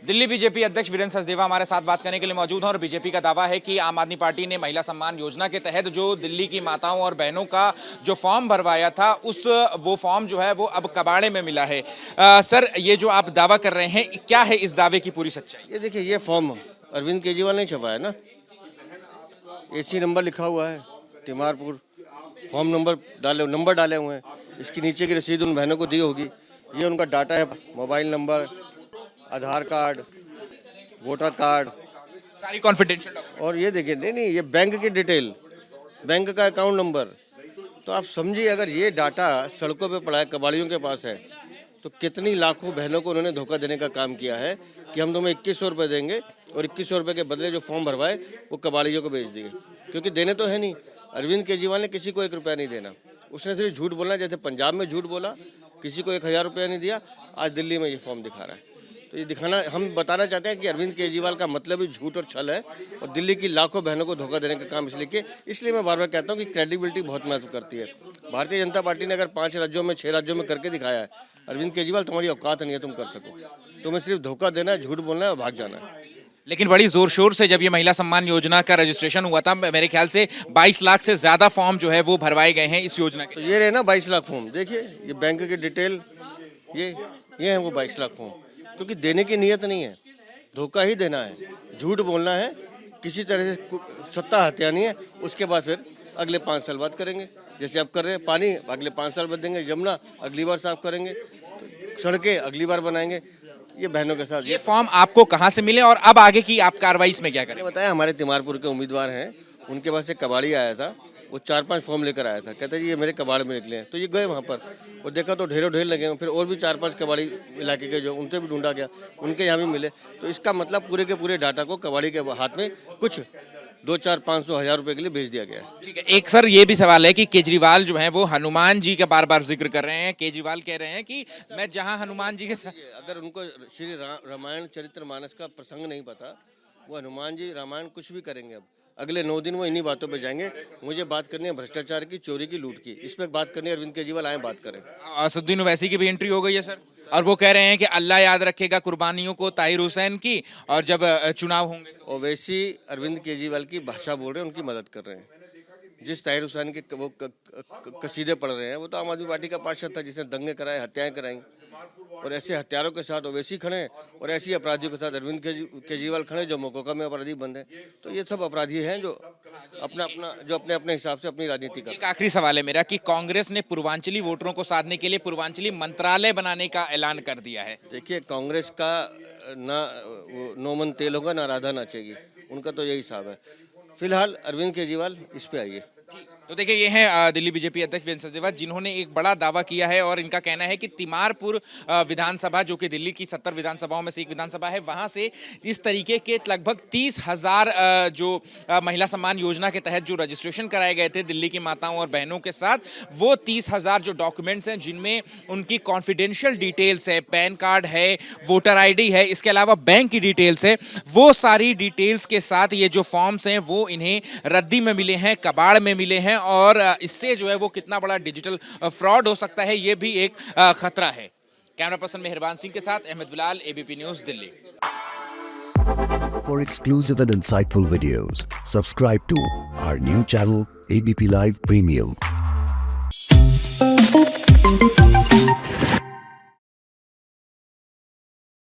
Delhi BJP अध्यक्ष वीरेंद्र सचदेवा हमारे साथ बात करने के लिए मौजूद हैं और बीजेपी का दावा है कि आम आदमी पार्टी ने महिला सम्मान योजना के तहत जो दिल्ली की माताओं और बहनों का जो फॉर्म भरवाया था वो फॉर्म जो है वो अब कबाड़े में मिला है। सर, ये जो आप दावा कर रहे हैं, क्या है इस दावे की पूरी सच्चाई? ये देखिए, ये फॉर्म अरविंद केजरीवाल ने छपाया ना, एसी नंबर लिखा हुआ है, तिमारपुर फॉर्म नंबर डाले हुए हैं। इसके नीचे की रसीद उन बहनों को दी होगी। ये उनका डाटा है, मोबाइल नंबर, आधार कार्ड, वोटर कार्ड, सारी कॉन्फिडेंशियल डॉक्यूमेंट। और ये देखिए, नहीं, ये बैंक की डिटेल, बैंक का अकाउंट नंबर। तो आप समझिए, अगर ये डाटा सड़कों पे पड़ा है, कबाड़ियों के पास है, तो कितनी लाखों बहनों को उन्होंने धोखा देने का काम किया है कि हम तुम्हें 2100 रुपये देंगे और 2100 रुपये के बदले जो फॉर्म भरवाए वो कबाड़ियों को भेज दिए, क्योंकि देने तो है नहीं। अरविंद केजरीवाल ने किसी को 1 रुपया नहीं देना, उसने सिर्फ झूठ बोलना। जैसे पंजाब में झूठ बोला, किसी को 1000 रुपया नहीं दिया, आज दिल्ली में ये फॉर्म दिखा रहा है। तो ये दिखाना, हम बताना चाहते हैं कि अरविंद केजरीवाल का मतलब ही झूठ और छल है और दिल्ली की लाखों बहनों को धोखा देने का काम इसलिए मैं बार बार कहता हूँ कि क्रेडिबिलिटी बहुत महत्व करती है। भारतीय जनता पार्टी ने अगर 5 राज्यों में 6 राज्यों में करके दिखाया है, अरविंद केजरीवाल तुम्हारी औकात नहीं है तुम कर सको। तुम्हें सिर्फ धोखा देना है, झूठ बोलना है और भाग जाना है। लेकिन बड़ी जोर शोर से जब ये महिला सम्मान योजना का रजिस्ट्रेशन हुआ था, मेरे ख्याल से 22 लाख से ज्यादा फॉर्म जो है वो भरवाए गए हैं इस योजना के। तो ये रहे ना 22 लाख फॉर्म। देखिए, ये बैंक की डिटेल, ये है वो 22 लाख फॉर्म। क्योंकि देने की नीयत नहीं है, धोखा ही देना है, झूठ बोलना है, किसी तरह से सत्ता हत्यानी है। उसके बाद फिर अगले 5 साल बाद करेंगे, जैसे अब कर रहे हैं। पानी अगले 5 साल बाद देंगे, यमुना अगली बार साफ करेंगे, सड़कें अगली बार बनाएंगे। ये बहनों के साथ। ये फॉर्म आपको कहाँ से मिले और अब आगे की आप कार्रवाई इसमें क्या करें? बताया, हमारे तिमारपुर के उम्मीदवार हैं, उनके पास एक कबाड़ी आया था, वो 4-5 फॉर्म लेकर आया था। कहते जी ये मेरे कबाड़ में निकले हैं। तो ये गए वहाँ पर और देखा तो ढेरों ढेर लगे हैं। फिर और भी 4-5 कबाड़ी इलाके के जो, उनसे भी ढूंढा गया, उनके यहाँ भी मिले। तो इसका मतलब पूरे के पूरे डाटा को कबाड़ी के हाथ में कुछ 2-4-500-1000 रुपये के लिए भेज दिया गया है। ठीक है। एक सर ये भी सवाल है कि केजरीवाल जो है वो हनुमान जी का बार बार जिक्र कर रहे हैं। केजरीवाल कह रहे हैं कि मैं जहां हनुमान जी के साथ, अगर उनको श्री रामायण चरितमानस का प्रसंग नहीं पता, वो हनुमान जी रामायण कुछ भी करेंगे। अब अगले 9 दिन वो इन्हीं बातों पे जाएंगे। मुझे बात करनी है भ्रष्टाचार की, चोरी की, लूट की, इस पे बात करनी है। अरविंद केजरीवाल आए बात करें। असदुद्दीन ओवैसी की भी एंट्री हो गई है सर, और वो कह रहे हैं कि अल्लाह याद रखेगा कुर्बानियों को ताहिर हुसैन की, और जब चुनाव होंगे तो। ओवैसी अरविंद केजरीवाल की भाषा बोल रहे हैं, उनकी मदद कर रहे हैं। जिस ताहिर हुसैन के वो कसीदे पढ़ रहे हैं, वो तो आम आदमी पार्टी का पार्षद था, जिसने दंगे कराए, हत्याएं कराई। और ऐसे हत्यारों के साथ ओवैसी खड़े हैं और ऐसी अपराधियों के साथ अरविंद केजरीवाल खड़े, जो मौका में अपराधी बंद है। तो ये सब अपराधी हैं जो अपने अपने हिसाब से अपनी राजनीति कर। एक आखिरी सवाल है मेरा कि कांग्रेस ने पूर्वांचली वोटरों को साधने के लिए पूर्वांचली मंत्रालय बनाने का ऐलान कर दिया है। देखिए, कांग्रेस का ना नो मन तेल होगा, ना राधा नाचेगी, उनका तो यही हिसाब है। फिलहाल अरविंद केजरीवाल इस पे आइए। तो देखिए, ये हैं दिल्ली बीजेपी अध्यक्ष वीरेंद्र सचदेवा, जिन्होंने एक बड़ा दावा किया है और इनका कहना है कि तिमारपुर विधानसभा, जो कि दिल्ली की 70 विधानसभाओं में से एक विधानसभा है, वहां से इस तरीके के लगभग 30,000 जो महिला सम्मान योजना के तहत जो रजिस्ट्रेशन कराए गए थे दिल्ली की माताओं और बहनों के साथ, वो 30,000 जो डॉक्यूमेंट्स हैं, जिनमें उनकी कॉन्फिडेंशियल डिटेल्स है, पैन कार्ड है, वोटर ID है, इसके अलावा बैंक की डिटेल्स है, वो सारी डिटेल्स के साथ ये जो फॉर्म्स हैं वो इन्हें रद्दी में मिले हैं, कबाड़ में मिले हैं। और इससे जो है वो कितना बड़ा डिजिटल फ्रॉड हो सकता है, ये भी एक खतरा है। कैमरा पर्सन मेहरबान सिंह के साथ Ahmed Bilal, ABP news, Delhi. For exclusive and insightful videos, subscribe to our new channel ABP Live Premium.